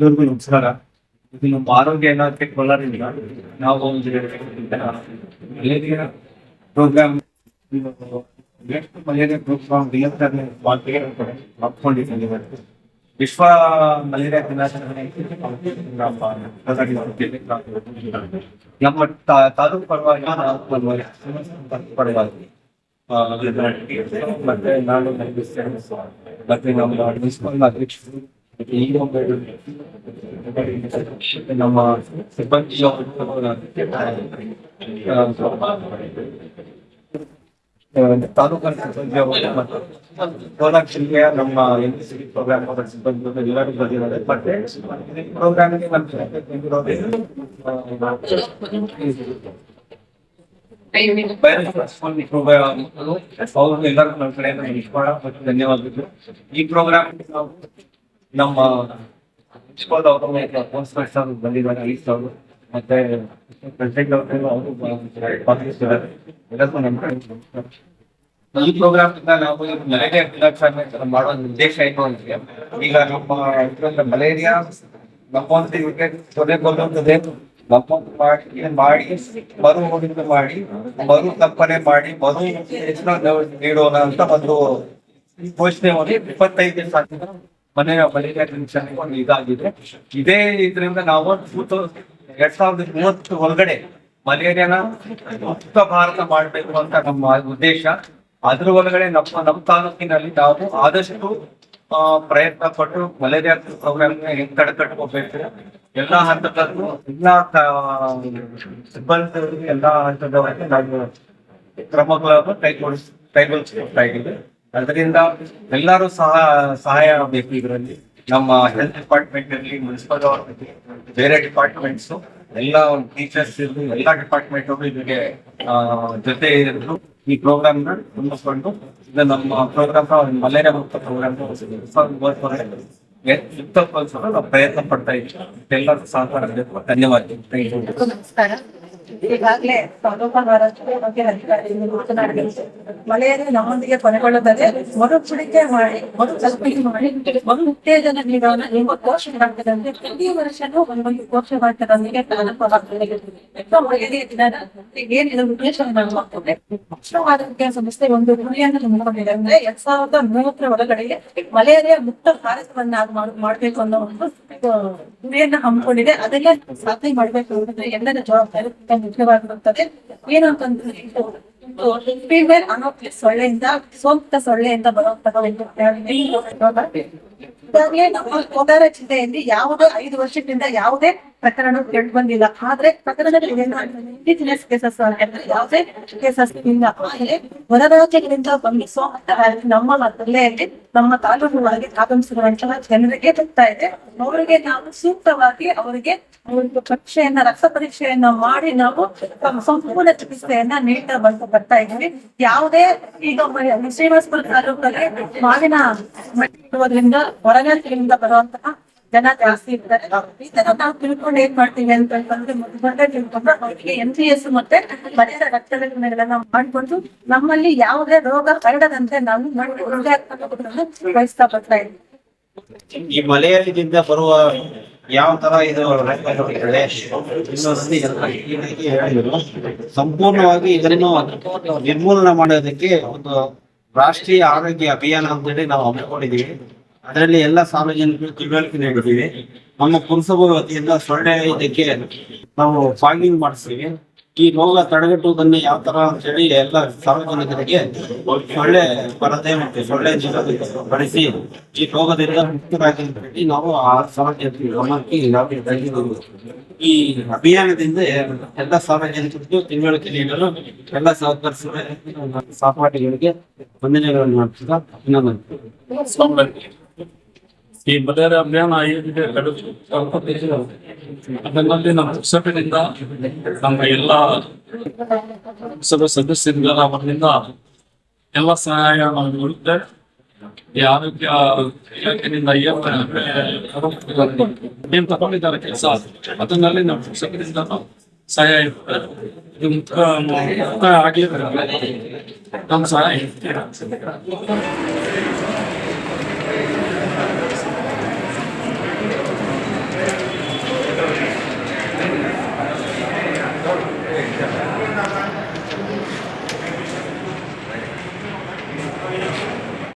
ಎಲ್ಲರಿಗೂ ನಮಸ್ಕಾರ. ಇದು ನಮ್ಮ ಆರೋಗ್ಯ ಇಲಾಖೆ ಕೋಲಾರದಿಂದ ನಾವು ಒಂದು ಮಲೇರಿಯಾ ಪ್ರೋಗ್ರಾಮ್ ಮಲೇರಿಯಾ ಪ್ರೋಗ್ರಾಮ್ ಮಾಡ್ಕೊಂಡಿದ್ದೀವಿ. ವಿಶ್ವ ಮಲೇರಿಯಾ ದಿನಾಚರಣೆ ನಮ್ಮ ತಾಲೂಕು ಪರವಾಗಿ ಪರವಾಗಿ ಮತ್ತೆ ನಾನು ಮತ್ತೆ ನಮ್ಮ ಮುನ್ಸಿಪಲ್ ಅಧ್ಯಕ್ಷರು ನಮ್ಮ ಸಿಬ್ಬಂದಿ ತಾಲೂಕು ಸಿಬ್ಬಂದಿ ಮತ್ತು ಕೋಲಾರ ಜಿಲ್ಲೆಯ ನಮ್ಮ NCC ಪ್ರೋಗ್ರಾಮ್ ಸಿಬ್ಬಂದಿ ಎಲ್ಲರೂ ಬಂದಿದ್ದಾರೆ. ಮತ್ತೆ ಪ್ರೋಗ್ರಾಮ್ಗೆ ಎಲ್ಲರೂ ನಮ್ಮ ಕಡೆಯಿಂದ ಮತ್ತು ಧನ್ಯವಾದಗಳು. ಈ ಪ್ರೋಗ್ರಾಮ್ ನಮ್ಮ ಮುನ್ಸಿಪಲ್ ಅವರು ಬಂದಿದ್ದಾರೆ 5 ಸಾವಿರ ಮತ್ತೆ ಈ ಪ್ರೋಗ್ರಾಮ್ ಇಂದ ನಾವು ಮಲೇರಿಯಾ ದಿನಾಚರಣೆ ಮಾಡೋ ಉದ್ದೇಶ ಏನು ಅಂದ್ರೆ, ಈಗ ನಮ್ಮ ಮಲೇರಿಯಾ ನಮ್ಮೊಂದಿಗೆ ಕೊನೆಗೊಳ್ಳುತ್ತದೆ. ಮಾಡಿ ಮರು ಹೂಡಿಕೆ ಮಾಡಿ ಮರು ಕಲ್ಪನೆ ಮಾಡಿ ಮರು ನೀಡೋಣ ಅಂತ ಒಂದು ಘೋಷಣೆ 25 ದಿವಸ ಮನೆಯ ಮಲೇರಿಯಾ ದಿನಾಚರಣೆ ಒಂದು ಇದಾಗಿದೆ. ಇದೇ ಇದರಿಂದ ನಾವು 2030 ಒಳಗಡೆ ಮಲೇರಿಯಾನ ಮುಕ್ತ ಭಾರತ ಮಾಡಬೇಕು ಅಂತ ನಮ್ಮ ಉದ್ದೇಶ. ಅದ್ರ ಒಳಗಡೆ ನಮ್ಮ ತಾಲೂಕಿನಲ್ಲಿ ನಾವು ಆದಷ್ಟು ಪ್ರಯತ್ನ ಪಟ್ಟು ಮಲೇರಿಯಾ ಪ್ರೋಗ್ರಾಮ್ ಹೆಂಗ್ ತಡೆಗಟ್ಟಬೇಕು ಎಲ್ಲಾ ಹಂತದಲ್ಲೂ ಎಲ್ಲಾ ಸಿಬ್ಬಂದಿ ಎಲ್ಲಾ ಹಂತದವರೆಗೆ ನಾವು ಕ್ರಮಗಳನ್ನು ಕೈಗೊಳಿಸ್ತಾ ಇದ್ದೀವಿ. ಅದರಿಂದ ಎಲ್ಲರೂ ಸಹಾಯ ಬೇಕು. ಇದರಲ್ಲಿ ನಮ್ಮ ಹೆಲ್ತ್ ಡಿಪಾರ್ಟ್ಮೆಂಟ್ ಇರಲಿ, ಮುನ್ಸಿಪಲ್ ಬೇರೆ ಡಿಪಾರ್ಟ್ಮೆಂಟ್ಸ್ ಎಲ್ಲ ಟೀಚರ್ಸ್ ಇರಲಿ, ಎಲ್ಲಾ ಡಿಪಾರ್ಟ್ಮೆಂಟ್ ಇದಕ್ಕೆ ಜೊತೆ ಇರೋದು ಈ ಪ್ರೋಗ್ರಾಮ್ ನ ಮುಂದುವರಿಸಿಕೊಂಡು ಇದು ನಮ್ಮ ಪ್ರೋಗ್ರಾಮ್ ಮಲೇರಿಯಾ ಮುಕ್ತ ಪ್ರೋಗ್ರಾಮ್ ಮುಕ್ತಗೊಳಿಸಲು ನಾವು ಪ್ರಯತ್ನ ಪಡ್ತಾ ಇದ್ದೀವಿ. ಎಲ್ಲರೂ ಸಹಕಾರ ಬೇಕು. ಧನ್ಯವಾದ. ನಮಸ್ಕಾರ. ಈಗಾಗಲೇ ಬಗ್ಗೆ ಅಧಿಕಾರಿಗಳು ಮಾತನಾಡಿದರು. ಮಳೆಯನ್ನು ನಮ್ಮೊಂದಿಗೆ ಕೊನೆಗೊಳ್ಳುತ್ತದೆ. ಮರುಪಡಿಕೆ ಮಾಡಿ, ಮರು ಕಲ್ಪನೆ ಮಾಡಿ, ಮರು ಉತ್ತೇಜನ ನೀಡೋಣ ಎಂಬ ಘೋಷಣೆ ಪ್ರತಿ ವರ್ಷನೂ ಒಂದೊಂದು ಘೋಷವಾಕ್ಯದೊಂದಿಗೆ ಮಲೇರಿಯಾ ದಿನದ ಏನಿದೆ ಉದ್ದೇಶವನ್ನು ಮಾಡ್ತದೆ. ವಿಶ್ವ ಆರೋಗ್ಯ ಸಂಸ್ಥೆ ಒಂದು ಗುರಿಯನ್ನು ತುಂಬಿಕೊಂಡಿದೆ. ಅಂದ್ರೆ 2030 ಒಳಗಡೆಗೆ ಮಲೇರಿಯಾ ಮುಕ್ತ ಭಾರತವನ್ನಾಗಿ ಮಾಡಬೇಕು ಅನ್ನೋ ಒಂದು ಗುರಿಯನ್ನ ಹಮ್ಮಿಕೊಂಡಿದೆ. ಅದನ್ನೇ ಸಾಧನೆ ಮಾಡಬೇಕು ಅನ್ನೋದು ಎಲ್ಲರ ಜವಾಬ್ದಾರಿ ಮುಖ್ಯವಾಗಿರುತ್ತದೆ. ಏನು ಅಂತಂದ್ರೆ, ಫೀಮೇಲ್ ಅನೋಫಿಲಿಸ್ ಸೊಳ್ಳೆಯಿಂದ ಸೋಂಕಿತ ಸೊಳ್ಳೆಯಿಂದ ಬರುವಂತಹ ಈಗಾಗಲೇ ನಮ್ಮ ಕೋಲಾರ ಜಿಲ್ಲೆಯಲ್ಲಿ ಯಾವುದೇ 5 ವರ್ಷದಿಂದ ಯಾವುದೇ ಪ್ರಕರಣ ಕೇಳಿ ಬಂದಿಲ್ಲ. ಆದ್ರೆ ಪ್ರಕರಣಗಳು ಇತ್ತೀಚಿನ ಕೇಸಸ್ ಯಾವುದೇ ಕೇಸಸ್ ಇಲ್ಲ. ಆದ್ರೆ ಹೊರ ರಾಜ್ಯಗಳಿಂದ ಬಂದು ಸೋಂಕಿತ ನಮ್ಮ ಜಿಲ್ಲೆಯಲ್ಲಿ ನಮ್ಮ ತಾಲೂಕುಗಳಿಗೆ ಆಗಮಿಸಿರುವಂತಹ ಜನರಿಗೆ ಬರ್ತಾ ಇದೆ. ಅವರಿಗೆ ನಾವು ಸೂಕ್ತವಾಗಿ ಅವರಿಗೆ ಒಂದು ಪರೀಕ್ಷೆಯನ್ನ, ರಕ್ತ ಪರೀಕ್ಷೆಯನ್ನ ಮಾಡಿ ನಾವು ಸಂಪೂರ್ಣ ಚಿಕಿತ್ಸೆಯನ್ನ ನೀಡ್ತಾ ಬರ್ತಾ ಇದ್ದೀವಿ. ಯಾವುದೇ ಈಗ ಶ್ರೀನಿವಾಸಪುರ ತಾಲೂಕಲ್ಲಿ ಮಾವಿನ ಇರೋದ್ರಿಂದ ಹೊರರಾಜ್ಯಗಳಿಂದ ಬರುವಂತಹ ಜನ ಜಾಸ್ತಿ ಇರ್ತಾರೆ. ಈ ತರ ನಾವು ತಿಳ್ಕೊಂಡು ಏನ್ ಮಾಡ್ತೀವಿ ಅಂತಂದ್ರೆ, ಮೊದಲೇ ತಿಳ್ಕೊಂಡು ಅವರಿಗೆ NCS ಮತ್ತೆ ಪರಿಸರ ರಕ್ಷಣೆಗಳನ್ನ ಮಾಡ್ಕೊಂಡು ನಮ್ಮಲ್ಲಿ ಯಾವುದೇ ರೋಗ ಹರಡದಂತೆ ನಾವು ವಹಿಸ್ತಾ ಬರ್ತಾ ಇದ್ದೀವಿ. ಈ ಮಲೇರಿಯಾದಿಂದ ಬರುವ ಯಾವ ತರ ಇದು ಹೇಳಿದ್ರು, ಸಂಪೂರ್ಣವಾಗಿ ಇದನ್ನು ನಿರ್ಮೂಲನೆ ಮಾಡೋದಕ್ಕೆ ಒಂದು ರಾಷ್ಟ್ರೀಯ ಆರೋಗ್ಯ ಅಭಿಯಾನ ಅಂತೇಳಿ ನಾವು ಹಮ್ಮಿಕೊಂಡಿದ್ದೀವಿ. ಅದರಲ್ಲಿ ಎಲ್ಲ ಸಾರ್ವಜನಿಕರು ತಿಳುವಳಿಕೆ ನೀಡಿದ್ದೀವಿ. ನಮ್ಮ ಪುರಸಭೆ ವತಿಯಿಂದ ಸೊಳ್ಳೆ ಇದಕ್ಕೆ ನಾವು ಫಾಗಿಂಗ್ ಮಾಡಿಸ್ತೀವಿ. ಈ ರೋಗ ತಡೆಗಟ್ಟುವುದನ್ನು ಯಾವ ತರ ಅಂತ ಹೇಳಿ ಎಲ್ಲ ಸಾರ್ವಜನಿಕರಿಗೆ ಸೊಳ್ಳೆ ಬರದೆ ಮತ್ತೆ ಸೊಳ್ಳೆ ಬಳಸಿ ಈ ರೋಗದಿಂದ ಮುಕ್ತರಾಗಿ ಹೇಳಿ ನಾವು ಆ ಸಾರ್ವಜನಿಕರಿಗೆ ಗಮನಕ್ಕೆ ಈ ಅಭಿಯಾನದಿಂದ ಎಲ್ಲ ಸಾರ್ವಜನಿಕರಿಗೂ ತಿಳುವಳಿಕೆ ನೀಡಲು ಎಲ್ಲ ಸಹಪಾಠಿಗಳಿಗೆ ವಂದನೆಗಳನ್ನು ಮಾಡ್ತಾ ಈ ಮಲೇರಿಯಾ ಅಭಿಯಾನ ಏನಿದೆ ಅದರಲ್ಲಿ ನಮ್ಮ ಪುಸ್ತಕದಿಂದ ನಮ್ಮ ಎಲ್ಲ ಸದಸ್ಯರಿಂದ ಅವರಿಂದ ಎಲ್ಲ ಸಹಾಯ ನಾವು ನೀಡುತ್ತೆ. ಈ ಆರೋಗ್ಯ ಇಲಾಖೆಯಿಂದ ಏನ್ ತಗೊಂಡಿದ್ದಾರೆ ಕೆಲಸ, ಅದನ್ನಲ್ಲಿ ನಮ್ಮ ಪುಸ್ತಕದಿಂದ ಸಹಾಯ ಇರುತ್ತೆ. ಇದು ಮುಕ್ತ ಆಗ್ಲಿಕ್ಕೆ ನಮ್ಮ ಸಹಾಯ ಇರುತ್ತೆ.